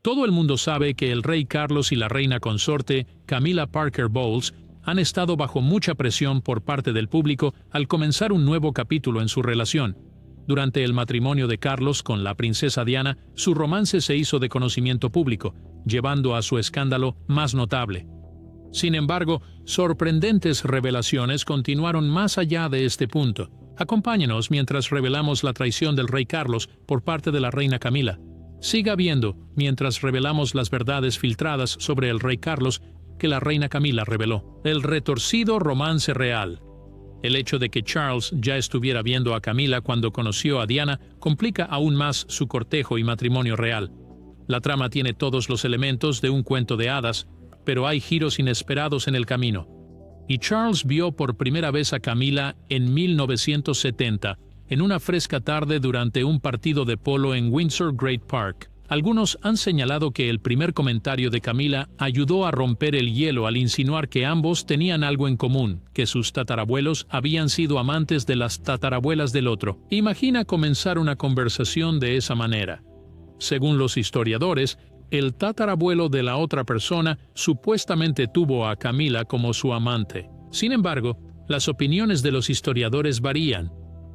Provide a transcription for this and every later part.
Todo el mundo sabe que el rey Carlos y la reina consorte, Camilla Parker Bowles, han estado bajo mucha presión por parte del público al comenzar un nuevo capítulo en su relación. Durante el matrimonio de Carlos con la princesa Diana, su romance se hizo de conocimiento público, llevando a su escándalo más notable. Sin embargo, sorprendentes revelaciones continuaron más allá de este punto. Acompáñenos mientras revelamos la traición del rey Carlos por parte de la reina Camila. Siga viendo mientras revelamos las verdades filtradas sobre el rey Carlos que la reina Camila reveló. El retorcido romance real. El hecho de que Charles ya estuviera viendo a Camila cuando conoció a Diana complica aún más su cortejo y matrimonio real. La trama tiene todos los elementos de un cuento de hadas, pero hay giros inesperados en el camino. Y Charles vio por primera vez a Camila en 1970, en una fresca tarde durante un partido de polo en Windsor Great Park. Algunos han señalado que el primer comentario de Camila ayudó a romper el hielo al insinuar que ambos tenían algo en común, que sus tatarabuelos habían sido amantes de las tatarabuelas del otro. Imagina comenzar una conversación de esa manera. Según los historiadores, el tatarabuelo de la otra persona supuestamente tuvo a Camila como su amante. Sin embargo, las opiniones de los historiadores varían.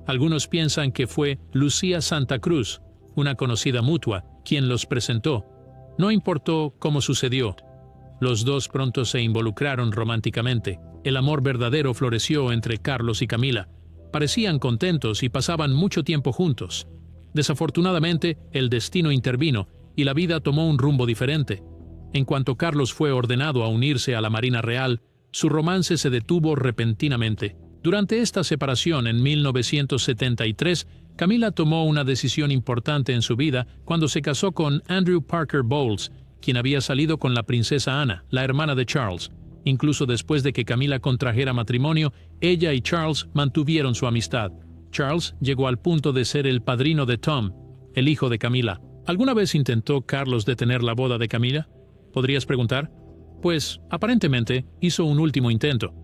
Algunos piensan que fue Lucía Santa Cruz, una conocida mutua, quien los presentó. No importó cómo sucedió. Los dos pronto se involucraron románticamente. El amor verdadero floreció entre Carlos y Camila. Parecían contentos y pasaban mucho tiempo juntos. Desafortunadamente, el destino intervino y la vida tomó un rumbo diferente. En cuanto Carlos fue ordenado a unirse a la Marina Real, su romance se detuvo repentinamente. Durante esta separación en 1973, Camila tomó una decisión importante en su vida cuando se casó con Andrew Parker Bowles, quien había salido con la princesa Ana, la hermana de Charles. Incluso después de que Camila contrajera matrimonio, ella y Charles mantuvieron su amistad. Charles llegó al punto de ser el padrino de Tom, el hijo de Camila. ¿Alguna vez intentó Carlos detener la boda de Camila? ¿Podrías preguntar? Pues, aparentemente, hizo un último intento.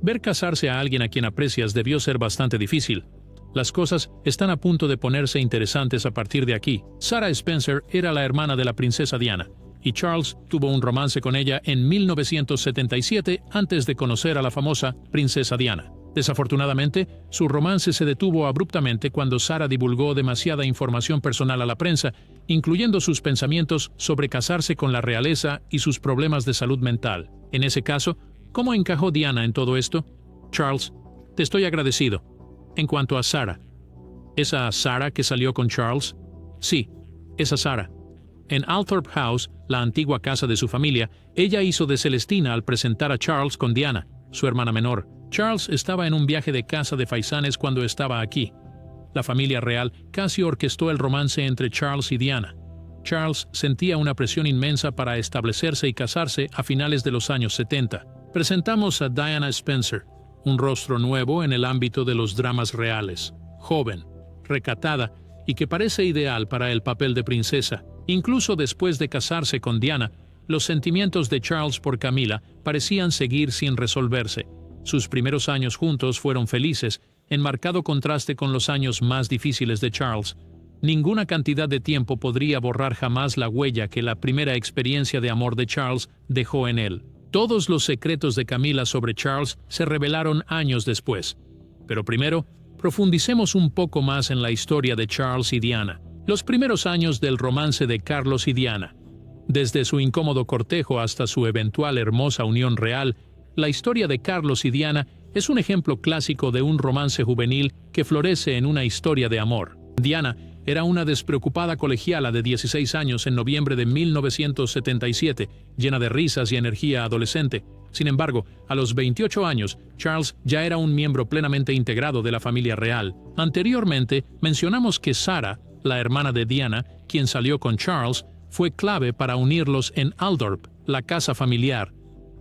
Ver casarse a alguien a quien aprecias debió ser bastante difícil. Las cosas están a punto de ponerse interesantes a partir de aquí. Sarah Spencer era la hermana de la princesa Diana, y Charles tuvo un romance con ella en 1977 antes de conocer a la famosa princesa Diana. Desafortunadamente, su romance se detuvo abruptamente cuando Sarah divulgó demasiada información personal a la prensa, incluyendo sus pensamientos sobre casarse con la realeza y sus problemas de salud mental. En ese caso, ¿cómo encajó Diana en todo esto? Charles, te estoy agradecido. En cuanto a Sarah, ¿esa Sarah que salió con Charles? Sí, esa Sarah. En Althorpe House, la antigua casa de su familia, ella hizo de Celestina al presentar a Charles con Diana, su hermana menor. Charles estaba en un viaje de casa de faisanes cuando estaba aquí. La familia real casi orquestó el romance entre Charles y Diana. Charles sentía una presión inmensa para establecerse y casarse a finales de los años 70. Presentamos a Diana Spencer, un rostro nuevo en el ámbito de los dramas reales, joven, recatada y que parece ideal para el papel de princesa. Incluso después de casarse con Diana, los sentimientos de Charles por Camila parecían seguir sin resolverse. Sus primeros años juntos fueron felices, en marcado contraste con los años más difíciles de Charles. Ninguna cantidad de tiempo podría borrar jamás la huella que la primera experiencia de amor de Charles dejó en él. Todos los secretos de Camila sobre Charles se revelaron años después. Pero primero, profundicemos un poco más en la historia de Charles y Diana. Los primeros años del romance de Carlos y Diana. Desde su incómodo cortejo hasta su eventual hermosa unión real, la historia de Carlos y Diana es un ejemplo clásico de un romance juvenil que florece en una historia de amor. Diana era una despreocupada colegiala de 16 años en noviembre de 1977, llena de risas y energía adolescente. Sin embargo, a los 28 años, Charles ya era un miembro plenamente integrado de la familia real. Anteriormente, mencionamos que Sarah, la hermana de Diana, quien salió con Charles, fue clave para unirlos en Althorpe, la casa familiar.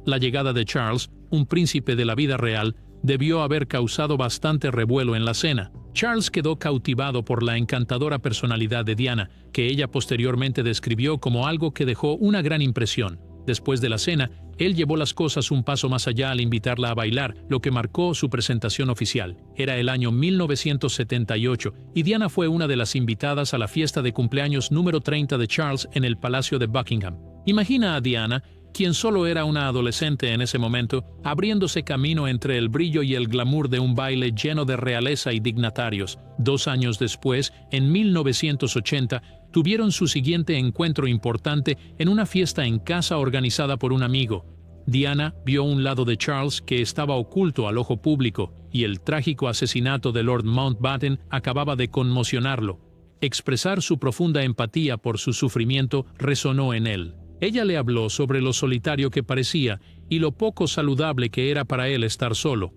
La llegada de Charles, un príncipe de la vida real, debió haber causado bastante revuelo en la cena. Charles quedó cautivado por la encantadora personalidad de Diana, que ella posteriormente describió como algo que dejó una gran impresión. Después de la cena, Él llevó las cosas un paso más allá al invitarla a bailar, lo que marcó su presentación oficial. Era el año 1978 y Diana fue una de las invitadas a la fiesta de cumpleaños número 30 de Charles en el Palacio de Buckingham. Imagina a Diana, quien solo era una adolescente en ese momento, abriéndose camino entre el brillo y el glamour de un baile lleno de realeza y dignatarios. 2 años después, en 1980, tuvieron su siguiente encuentro importante en una fiesta en casa organizada por un amigo. Diana vio un lado de Charles que estaba oculto al ojo público, y el trágico asesinato de Lord Mountbatten acababa de conmocionarlo. Expresar su profunda empatía por su sufrimiento resonó en él. Ella le habló sobre lo solitario que parecía y lo poco saludable que era para él estar solo.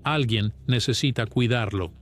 Alguien necesita cuidarlo.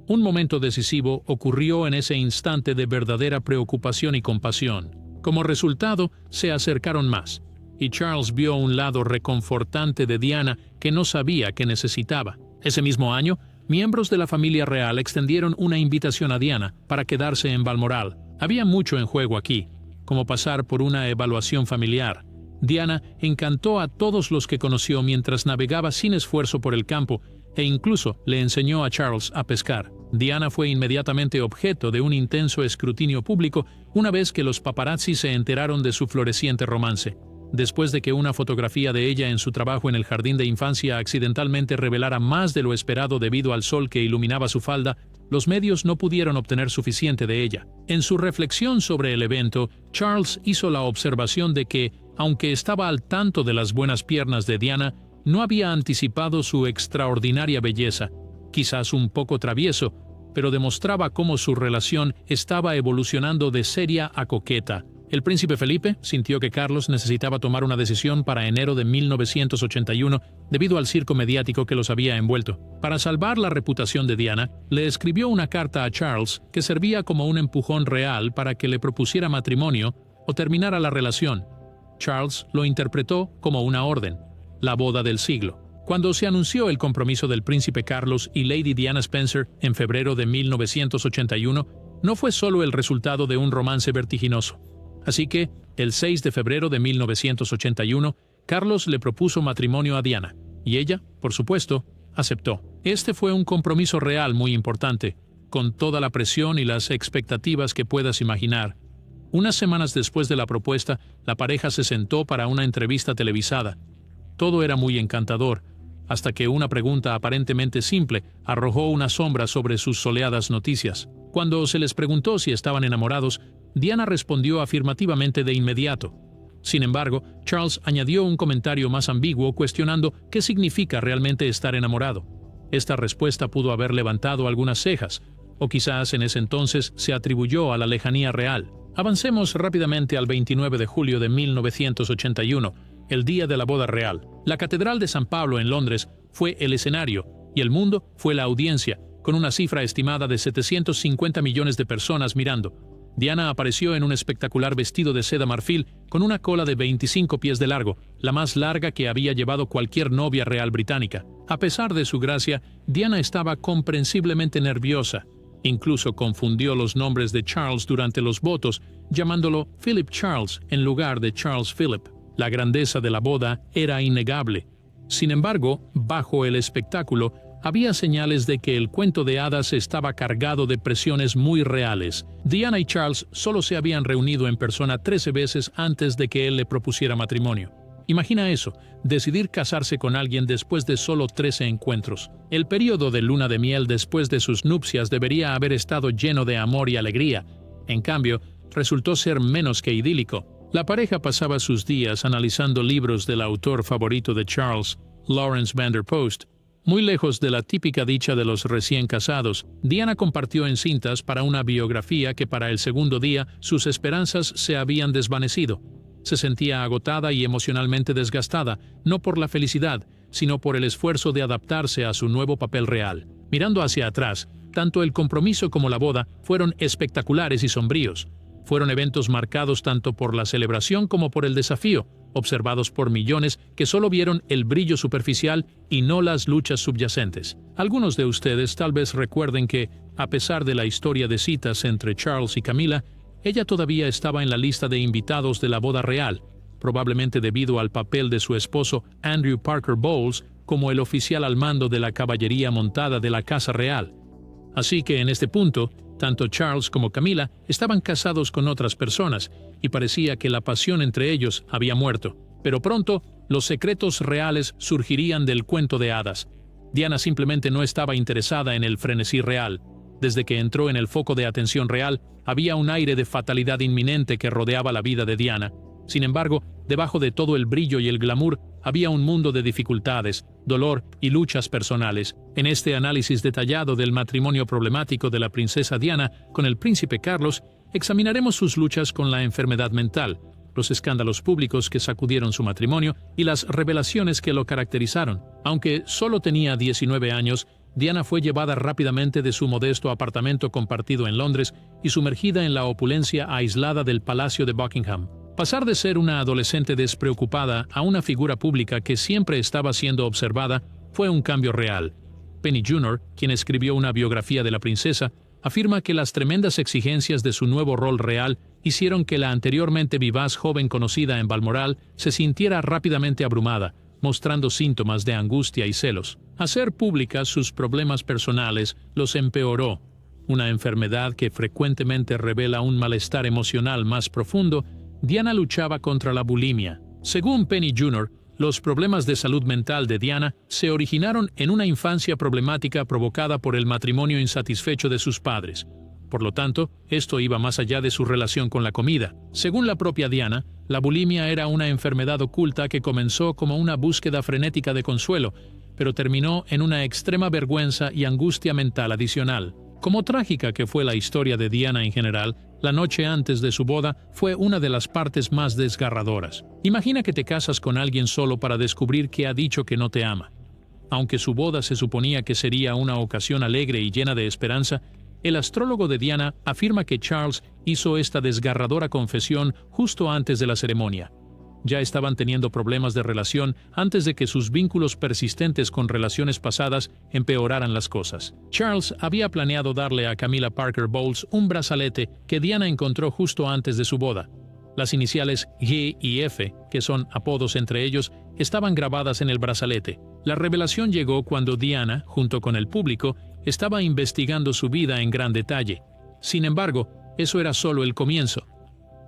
Un momento decisivo ocurrió en ese instante de verdadera preocupación y compasión. Como resultado, se acercaron más, y Charles vio un lado reconfortante de Diana que no sabía que necesitaba. Ese mismo año, miembros de la familia real extendieron una invitación a Diana para quedarse en Balmoral. Había mucho en juego aquí, como pasar por una evaluación familiar. Diana encantó a todos los que conoció mientras navegaba sin esfuerzo por el campo, e incluso le enseñó a Charles a pescar. Diana fue inmediatamente objeto de un intenso escrutinio público una vez que los paparazzi se enteraron de su floreciente romance. Después de que una fotografía de ella en su trabajo en el jardín de infancia accidentalmente revelara más de lo esperado debido al sol que iluminaba su falda, los medios no pudieron obtener suficiente de ella. En su reflexión sobre el evento, Charles hizo la observación de que, aunque estaba al tanto de las buenas piernas de Diana, no había anticipado su extraordinaria belleza, quizás un poco travieso, pero demostraba cómo su relación estaba evolucionando de seria a coqueta. El príncipe Felipe sintió que Carlos necesitaba tomar una decisión para enero de 1981 debido al circo mediático que los había envuelto. Para salvar la reputación de Diana, le escribió una carta a Charles que servía como un empujón real para que le propusiera matrimonio o terminara la relación. Charles lo interpretó como una orden, la boda del siglo. Cuando se anunció el compromiso del príncipe Carlos y Lady Diana Spencer en febrero de 1981, no fue solo el resultado de un romance vertiginoso. Así que, el 6 de febrero de 1981, Carlos le propuso matrimonio a Diana, y ella, por supuesto, aceptó. Este fue un compromiso real muy importante, con toda la presión y las expectativas que puedas imaginar. Unas semanas después de la propuesta, la pareja se sentó para una entrevista televisada. Todo era muy encantador, hasta que una pregunta aparentemente simple arrojó una sombra sobre sus soleadas noticias. Cuando se les preguntó si estaban enamorados, Diana respondió afirmativamente de inmediato. Sin embargo, Charles añadió un comentario más ambiguo cuestionando qué significa realmente estar enamorado. Esta respuesta pudo haber levantado algunas cejas, o quizás en ese entonces se atribuyó a la lejanía real. Avancemos rápidamente al 29 de julio de 1981, el día de la boda real. La Catedral de San Pablo en Londres fue el escenario, y el mundo fue la audiencia, con una cifra estimada de 750 millones de personas mirando. Diana apareció en un espectacular vestido de seda marfil con una cola de 25 pies de largo, la más larga que había llevado cualquier novia real británica. A pesar de su gracia, Diana estaba comprensiblemente nerviosa. Incluso confundió los nombres de Charles durante los votos, llamándolo Philip Charles en lugar de Charles Philip. La grandeza de la boda era innegable. Sin embargo, bajo el espectáculo, había señales de que el cuento de hadas estaba cargado de presiones muy reales. Diana y Charles solo se habían reunido en persona 13 veces antes de que él le propusiera matrimonio. Imagina eso, decidir casarse con alguien después de solo 13 encuentros. El periodo de luna de miel después de sus nupcias debería haber estado lleno de amor y alegría. En cambio, resultó ser menos que idílico. La pareja pasaba sus días analizando libros del autor favorito de Charles, Lawrence van der Post. Muy lejos de la típica dicha de los recién casados, Diana compartió en cintas para una biografía que para el segundo día sus esperanzas se habían desvanecido. Se sentía agotada y emocionalmente desgastada, no por la felicidad, sino por el esfuerzo de adaptarse a su nuevo papel real. Mirando hacia atrás, tanto el compromiso como la boda fueron espectaculares y sombríos. Fueron eventos marcados tanto por la celebración como por el desafío, observados por millones que solo vieron el brillo superficial y no las luchas subyacentes. Algunos de ustedes tal vez recuerden que, a pesar de la historia de citas entre Charles y Camilla, ella todavía estaba en la lista de invitados de la boda real, probablemente debido al papel de su esposo Andrew Parker Bowles como el oficial al mando de la caballería montada de la Casa Real. Así que en este punto, tanto Charles como Camilla estaban casados con otras personas y parecía que la pasión entre ellos había muerto. Pero pronto, los secretos reales surgirían del cuento de hadas. Diana simplemente no estaba interesada en el frenesí real. Desde que entró en el foco de atención real, había un aire de fatalidad inminente que rodeaba la vida de Diana. Sin embargo, debajo de todo el brillo y el glamour, había un mundo de dificultades, dolor y luchas personales. En este análisis detallado del matrimonio problemático de la princesa Diana con el príncipe Carlos, examinaremos sus luchas con la enfermedad mental, los escándalos públicos que sacudieron su matrimonio y las revelaciones que lo caracterizaron. Aunque solo tenía 19 años, Diana fue llevada rápidamente de su modesto apartamento compartido en Londres y sumergida en la opulencia aislada del Palacio de Buckingham. Pasar de ser una adolescente despreocupada a una figura pública que siempre estaba siendo observada fue un cambio real. Penny Junor, quien escribió una biografía de la princesa, afirma que las tremendas exigencias de su nuevo rol real hicieron que la anteriormente vivaz joven conocida en Balmoral se sintiera rápidamente abrumada, mostrando síntomas de angustia y celos. Hacer públicas sus problemas personales los empeoró. Una enfermedad que frecuentemente revela un malestar emocional más profundo, Diana luchaba contra la bulimia. Según Penny Junor, los problemas de salud mental de Diana se originaron en una infancia problemática provocada por el matrimonio insatisfecho de sus padres. Por lo tanto, esto iba más allá de su relación con la comida. Según la propia Diana, la bulimia era una enfermedad oculta que comenzó como una búsqueda frenética de consuelo, pero terminó en una extrema vergüenza y angustia mental adicional. Como trágica que fue la historia de Diana en general, la noche antes de su boda fue una de las partes más desgarradoras. Imagina que te casas con alguien solo para descubrir que ha dicho que no te ama. Aunque su boda se suponía que sería una ocasión alegre y llena de esperanza, el astrólogo de Diana afirma que Charles hizo esta desgarradora confesión justo antes de la ceremonia. Ya estaban teniendo problemas de relación antes de que sus vínculos persistentes con relaciones pasadas empeoraran las cosas. Charles había planeado darle a Camilla Parker Bowles un brazalete que Diana encontró justo antes de su boda. Las iniciales G y F, que son apodos entre ellos, estaban grabadas en el brazalete. La revelación llegó cuando Diana, junto con el público, estaba investigando su vida en gran detalle. Sin embargo, eso era solo el comienzo.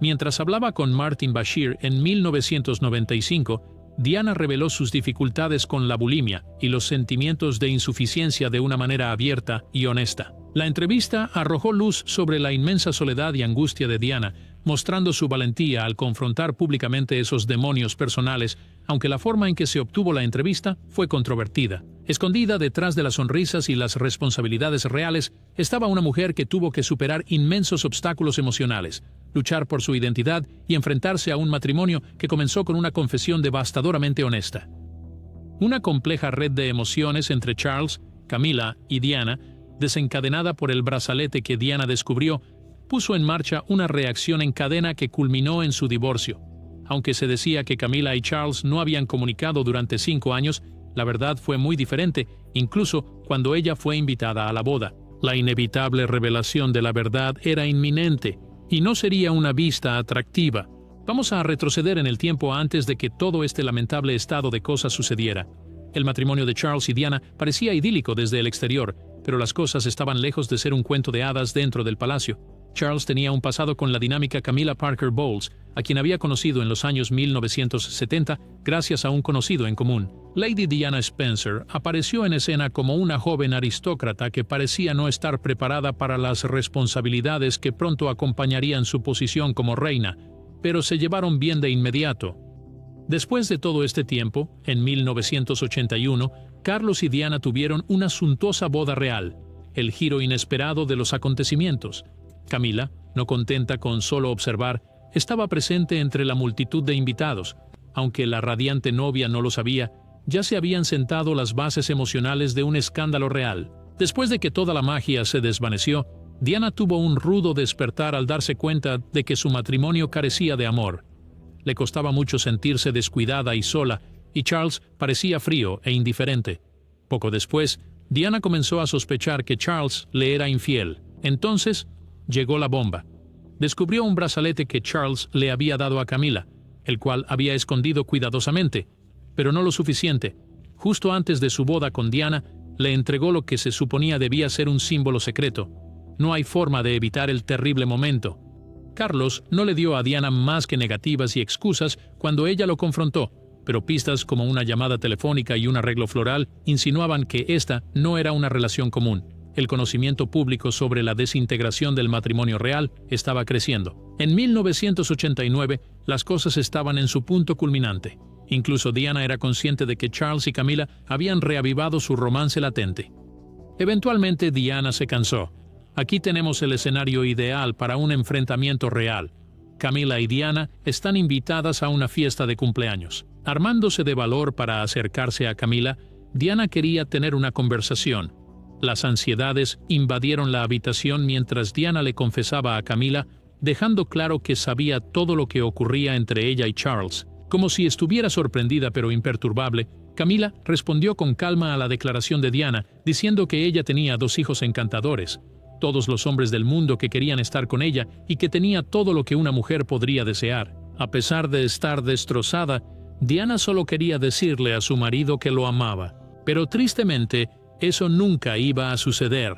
Mientras hablaba con Martin Bashir en 1995, Diana reveló sus dificultades con la bulimia y los sentimientos de insuficiencia de una manera abierta y honesta. La entrevista arrojó luz sobre la inmensa soledad y angustia de Diana, mostrando su valentía al confrontar públicamente esos demonios personales, aunque la forma en que se obtuvo la entrevista fue controvertida. Escondida detrás de las sonrisas y las responsabilidades reales, estaba una mujer que tuvo que superar inmensos obstáculos emocionales, luchar por su identidad y enfrentarse a un matrimonio que comenzó con una confesión devastadoramente honesta. Una compleja red de emociones entre Charles, Camilla y Diana, desencadenada por el brazalete que Diana descubrió, puso en marcha una reacción en cadena que culminó en su divorcio. Aunque se decía que Camilla y Charles no habían comunicado durante 5 años, la verdad fue muy diferente, incluso cuando ella fue invitada a la boda. La inevitable revelación de la verdad era inminente, y no sería una vista atractiva. Vamos a retroceder en el tiempo antes de que todo este lamentable estado de cosas sucediera. El matrimonio de Charles y Diana parecía idílico desde el exterior, pero las cosas estaban lejos de ser un cuento de hadas dentro del palacio. Charles tenía un pasado con la dinámica Camilla Parker Bowles, a quien había conocido en los años 1970 gracias a un conocido en común. Lady Diana Spencer apareció en escena como una joven aristócrata que parecía no estar preparada para las responsabilidades que pronto acompañarían su posición como reina, pero se llevaron bien de inmediato. Después de todo este tiempo, en 1981, Carlos y Diana tuvieron una suntuosa boda real, el giro inesperado de los acontecimientos. Camilla, no contenta con solo observar, estaba presente entre la multitud de invitados. Aunque la radiante novia no lo sabía, ya se habían sentado las bases emocionales de un escándalo real. Después de que toda la magia se desvaneció, Diana tuvo un rudo despertar al darse cuenta de que su matrimonio carecía de amor. Le costaba mucho sentirse descuidada y sola, y Charles parecía frío e indiferente. Poco después, Diana comenzó a sospechar que Charles le era infiel. Entonces, llegó la bomba. Descubrió un brazalete que Charles le había dado a Camilla. el cual había escondido cuidadosamente, pero no lo suficiente. Justo antes de su boda con Diana, le entregó lo que se suponía debía ser un símbolo secreto. No hay forma de evitar el terrible momento. Carlos no le dio a Diana más que negativas y excusas cuando ella lo confrontó, pero pistas como una llamada telefónica y un arreglo floral insinuaban que esta no era una relación común. El conocimiento público sobre la desintegración del matrimonio real estaba creciendo. En 1989, las cosas estaban en su punto culminante. Incluso Diana era consciente de que Charles y Camila habían reavivado su romance latente. Eventualmente Diana se cansó. Aquí tenemos el escenario ideal para un enfrentamiento real. Camila y Diana están invitadas a una fiesta de cumpleaños. Armándose de valor para acercarse a Camila, Diana quería tener una conversación. Las ansiedades invadieron la habitación mientras Diana le confesaba a Camila, dejando claro que sabía todo lo que ocurría entre ella y Charles. Como si estuviera sorprendida pero imperturbable, Camila respondió con calma a la declaración de Diana, diciendo que ella tenía 2 hijos encantadores, todos los hombres del mundo que querían estar con ella y que tenía todo lo que una mujer podría desear. A pesar de estar destrozada, Diana solo quería decirle a su marido que lo amaba. Pero tristemente, eso nunca iba a suceder.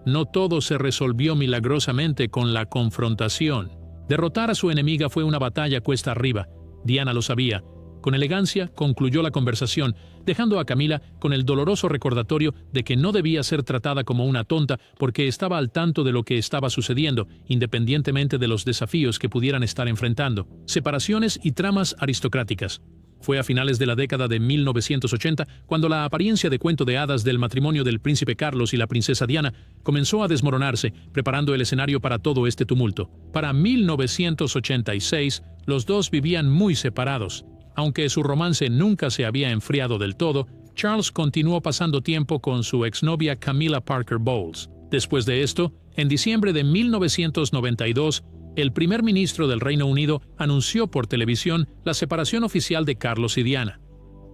No todo se resolvió milagrosamente con la confrontación. Derrotar a su enemiga fue una batalla cuesta arriba. Diana lo sabía. Con elegancia concluyó la conversación, dejando a Camila con el doloroso recordatorio de que no debía ser tratada como una tonta porque estaba al tanto de lo que estaba sucediendo, independientemente de los desafíos que pudieran estar enfrentando. Separaciones y tramas aristocráticas. Fue a finales de la década de 1980 cuando la apariencia de cuento de hadas del matrimonio del príncipe Carlos y la princesa Diana comenzó a desmoronarse, preparando el escenario para todo este tumulto. Para 1986, los dos vivían muy separados. Aunque su romance nunca se había enfriado del todo, Charles continuó pasando tiempo con su exnovia Camilla Parker Bowles. Después de esto, en diciembre de 1992, el primer ministro del Reino Unido anunció por televisión la separación oficial de Carlos y Diana.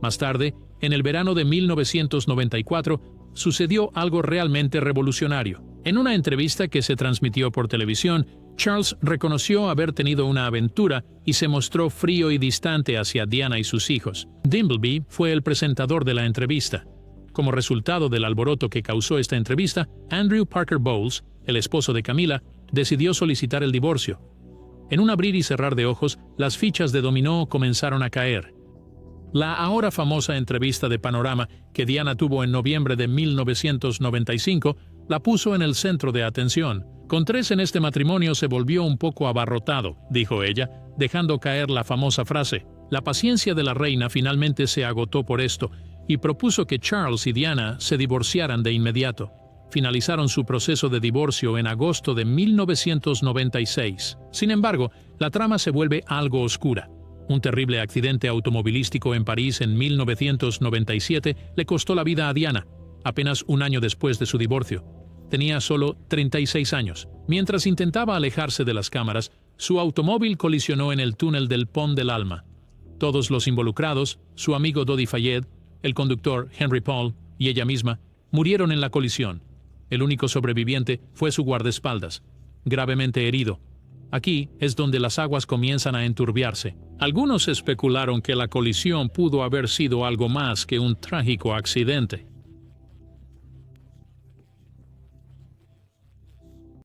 Más tarde, en el verano de 1994, sucedió algo realmente revolucionario. En una entrevista que se transmitió por televisión, Charles reconoció haber tenido una aventura y se mostró frío y distante hacia Diana y sus hijos. Dimbleby fue el presentador de la entrevista. Como resultado del alboroto que causó esta entrevista, Andrew Parker Bowles, el esposo de Camila, decidió solicitar el divorcio. En un abrir y cerrar de ojos, las fichas de dominó comenzaron a caer. La ahora famosa entrevista de Panorama que Diana tuvo en noviembre de 1995 la puso en el centro de atención. Con 3 en este matrimonio se volvió un poco abarrotado, dijo ella, dejando caer la famosa frase. La paciencia de la reina finalmente se agotó por esto y propuso que Charles y Diana se divorciaran de inmediato. Finalizaron su proceso de divorcio en agosto de 1996. Sin embargo, la trama se vuelve algo oscura. Un terrible accidente automovilístico en París en 1997 le costó la vida a Diana, apenas un año después de su divorcio. Tenía solo 36 años. Mientras intentaba alejarse de las cámaras, su automóvil colisionó en el túnel del Pont del Alma. Todos los involucrados, su amigo Dodi Fayed, el conductor Henry Paul y ella misma, murieron en la colisión. El único sobreviviente fue su guardaespaldas, gravemente herido. Aquí es donde las aguas comienzan a enturbiarse. Algunos especularon que la colisión pudo haber sido algo más que un trágico accidente.